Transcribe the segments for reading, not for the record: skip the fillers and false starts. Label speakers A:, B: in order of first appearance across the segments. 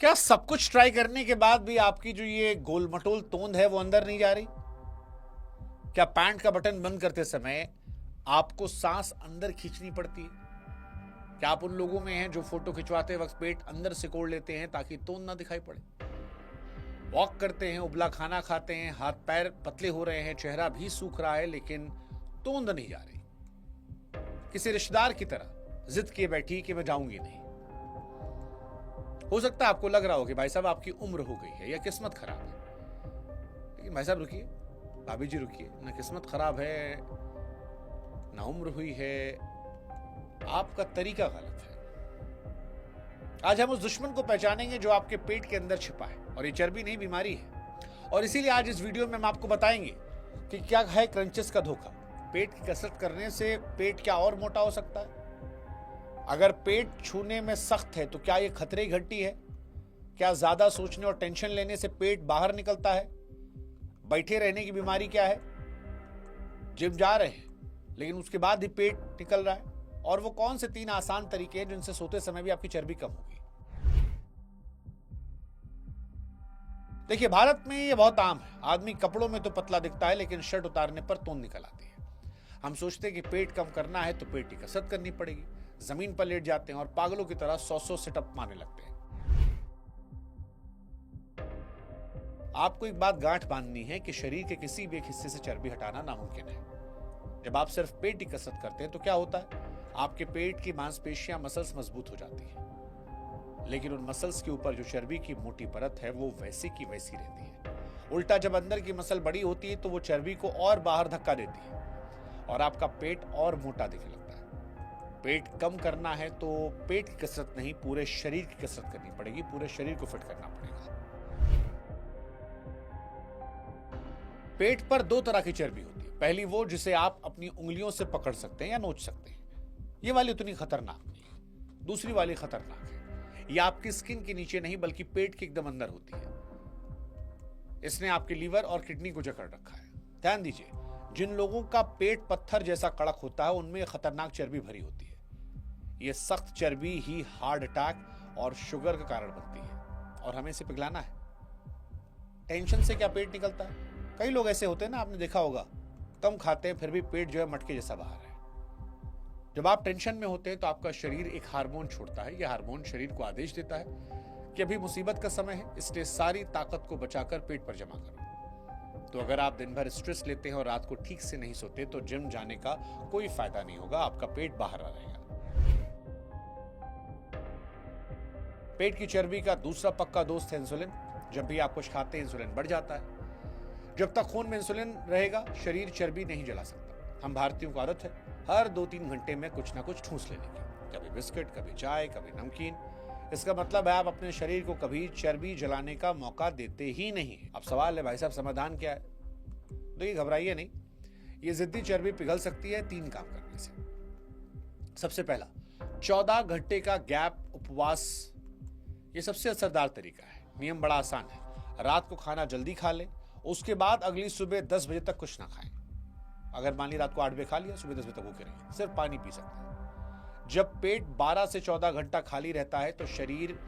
A: क्या सब कुछ ट्राई करने के बाद भी आपकी जो ये गोलमटोल तोंद है वो अंदर नहीं जा रही? क्या पैंट का बटन बंद करते समय आपको सांस अंदर खींचनी पड़ती है? क्या आप उन लोगों में हैं जो फोटो खिंचवाते वक्त पेट अंदर सिकोड़ लेते हैं ताकि तोंद ना दिखाई पड़े? वॉक करते हैं, उबला खाना खाते हैं, हाथ पैर पतले हो रहे हैं, चेहरा भी सूख रहा है, लेकिन तोंद नहीं जा रही। किसी रिश्तेदार की तरह जिद किए बैठी कि मैं जाऊंगी नहीं। हो सकता है आपको लग रहा हो कि भाई साहब आपकी उम्र हो गई है या किस्मत खराब है, लेकिन भाई साहब रुकिए, भाभी जी रुकिए, ना किस्मत खराब है ना उम्र हुई है, आपका तरीका गलत है। आज हम उस दुश्मन को पहचानेंगे जो आपके पेट के अंदर छिपा है, और ये चर्बी नहीं बीमारी है। और इसीलिए आज इस वीडियो में हम आपको बताएंगे कि क्या है क्रंचेस का धोखा। पेट की कसरत करने से पेट क्या और मोटा हो सकता है? अगर पेट छूने में सख्त है तो क्या यह खतरे की घंटी है? क्या ज्यादा सोचने और टेंशन लेने से पेट बाहर निकलता है? बैठे रहने की बीमारी क्या है? जिम जा रहे हैं लेकिन उसके बाद ही पेट निकल रहा है। और वो कौन से 3 आसान तरीके हैं जिनसे सोते समय भी आपकी चर्बी कम होगी? देखिए, भारत में ये बहुत आम है। आदमी कपड़ों में तो पतला दिखता है लेकिन शर्ट उतारने पर तोंद निकल आती है। हम सोचते हैं कि पेट कम करना है तो पेट की कसरत करनी पड़ेगी, जमीन पर लेट जाते हैं और पागलों की तरह 100 सिटअप मारने लगते हैं। आपको एक बात गांठ बांधनी है कि शरीर के किसी भी एक हिस्से से चर्बी हटाना नामुमकिन है। जब आप सिर्फ पेट की कसरत करते हैं तो क्या होता है? आपके पेट की मांसपेशियां, मसल्स मजबूत हो जाती हैं, लेकिन उन मसल्स के ऊपर जो चर्बी की मोटी परत है वो वैसी की वैसी रहती है। उल्टा जब अंदर की मसल बड़ी होती है तो वो चर्बी को और बाहर धक्का देती है और आपका पेट और मोटा दिखने लगता है। पेट कम करना है तो पेट की कसरत नहीं, पूरे शरीर की कसरत करनी पड़ेगी, पूरे शरीर को फिट करना पड़ेगा। पेट पर 2 तरह की चर्बी होती है। पहली वो जिसे आप अपनी उंगलियों से पकड़ सकते हैं या नोच सकते हैं, ये वाली उतनी खतरनाक नहीं है। दूसरी वाली खतरनाक है, ये आपकी स्किन के नीचे नहीं बल्कि पेट के एकदम अंदर होती है। इसने आपके लीवर और किडनी को जकड़ रखा है। ध्यान दीजिए, जिन लोगों का पेट पत्थर जैसा कड़क होता है उनमें खतरनाक चर्बी भरी होती है। यह सख्त चर्बी ही हार्ट अटैक और शुगर का कारण बनती है और हमें इसे पिघलाना है। टेंशन से क्या पेट निकलता है? कई लोग ऐसे होते हैं ना, आपने देखा होगा, कम खाते हैं फिर भी पेट जो है मटके जैसा बाहर है। जब आप टेंशन में होते हैं तो आपका शरीर एक हार्मोन छोड़ता है। यह हार्मोन शरीर को आदेश देता है कि अभी मुसीबत का समय है, इसलिए सारी ताकत को बचाकर पेट पर जमा करो। तो अगर आप दिन भर स्ट्रेस लेते हैं और रात को ठीक से नहीं सोते तो जिम जाने का कोई फायदा नहीं होगा, आपका पेट बाहर आ रहेगा। पेट की चर्बी का दूसरा पक्का दोस्त है इंसुलिन। जब भी आप कुछ खाते हैं इंसुलिन बढ़ जाता है। जब तक खून में इंसुलिन रहेगा शरीर चर्बी नहीं जला सकता। हम भारतीयों को आदत है हर 2-3 घंटे में कुछ ना कुछ ठूंस लेने की, कभी बिस्किट, कभी चाय, कभी नमकीन। इसका मतलब है आप अपने शरीर को कभी चर्बी जलाने का मौका देते ही नहीं। अब सवाल है भाई साहब समाधान क्या है? देखिए, घबराइए नहीं, ये जिद्दी चर्बी पिघल सकती है 3 काम करने से। सबसे पहला, 14 घंटे का गैप उपवास, ये सबसे असरदार तरीका है। नियम बड़ा आसान है, रात को खाना जल्दी खा लें, उसके बाद अगली सुबह 10 बजे तक कुछ ना खाएं। अगर मान ली रात को 8 बजे खा लिया, सुबह 10 बजे तक भूखे रहिए, सिर्फ पानी पी सकते हैं। जब पेट 12 से 14 घंटा खाली रहता है तो शरीर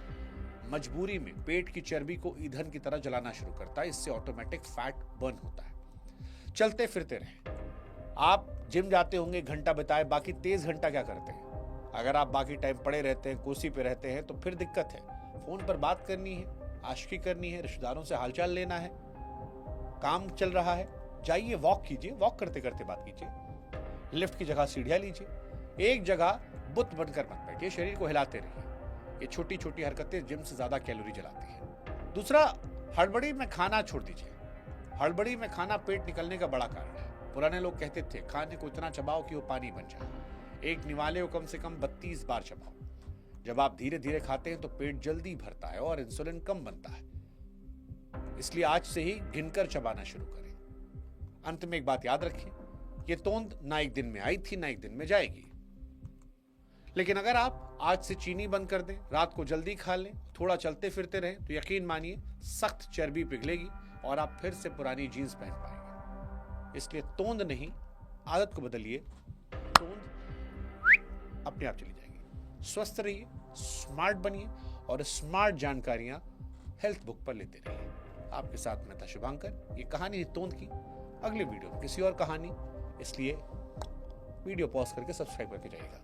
A: मजबूरी में पेट की चर्बी को ईंधन की तरह जलाना शुरू करता है। इससे ऑटोमेटिक फैट बर्न होता है। चलते फिरते रहें। आप जिम जाते होंगे, घंटा बिताए, बाकी 23 घंटा क्या करते हैं? अगर आप बाकी टाइम पड़े रहते हैं, कुर्सी पे रहते हैं तो फिर दिक्कत है। फोन पर बात करनी है, आशिकी करनी है, रिश्तेदारों से हालचाल लेना है, काम चल रहा है, जाइए वॉक कीजिए, वॉक करते करते बात कीजिए, लिफ्ट की जगह सीढ़ियां लीजिए, एक जगह बुत बनकर मत बैठिए, शरीर को हिलाते रहिए। ये छोटी छोटी हरकतें जिम से ज्यादा कैलोरी जलाती है। दूसरा, हड़बड़ी में खाना छोड़ दीजिए। हड़बड़ी में खाना पेट निकलने का बड़ा कारण है। पुराने लोग कहते थे खाने को इतना चबाओ कि वो पानी बन जाए। एक निवाले को कम से कम 32 बार चबाओ। जब आप धीरे धीरे खाते हैं तो पेट जल्दी भरता है और इंसुलिन कम बनता है। इसलिए आज से ही गिनकर चबाना शुरू करें। अंत में एक बात याद रखिए, ये तोंद ना एक दिन में आई थी ना एक दिन में जाएगी। लेकिन अगर आप आज से चीनी बंद कर दें, रात को जल्दी खा लें, थोड़ा चलते फिरते रहें, तो यकीन मानिए सख्त चर्बी पिघलेगी और आप फिर से पुरानी जीन्स पहन पाएंगे। इसलिए तोंद नहीं, आदत को बदलिए, तोंद अपने आप चली जाएगी। स्वस्थ रहिए, स्मार्ट बनिए और स्मार्ट जानकारियां हेल्थ बुक पर लेते रहिए। आपके साथ मैं था शुभांकर। ये कहानी थी तोंद की। अगले वीडियो में किसी और कहानी, इसलिए वीडियो पॉज करके सब्सक्राइब करके जाइएगा।